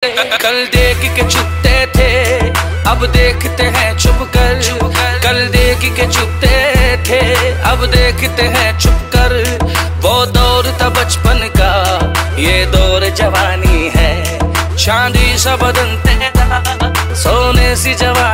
कल देख के छुपते थे, अब देखते हैं छुप कर। कल देख के छुपते थे, अब देखते हैं छुप कर। वो दौर था बचपन का, ये दौर जवानी है। चांदी सा बदन तेरा, सोने सी जवानी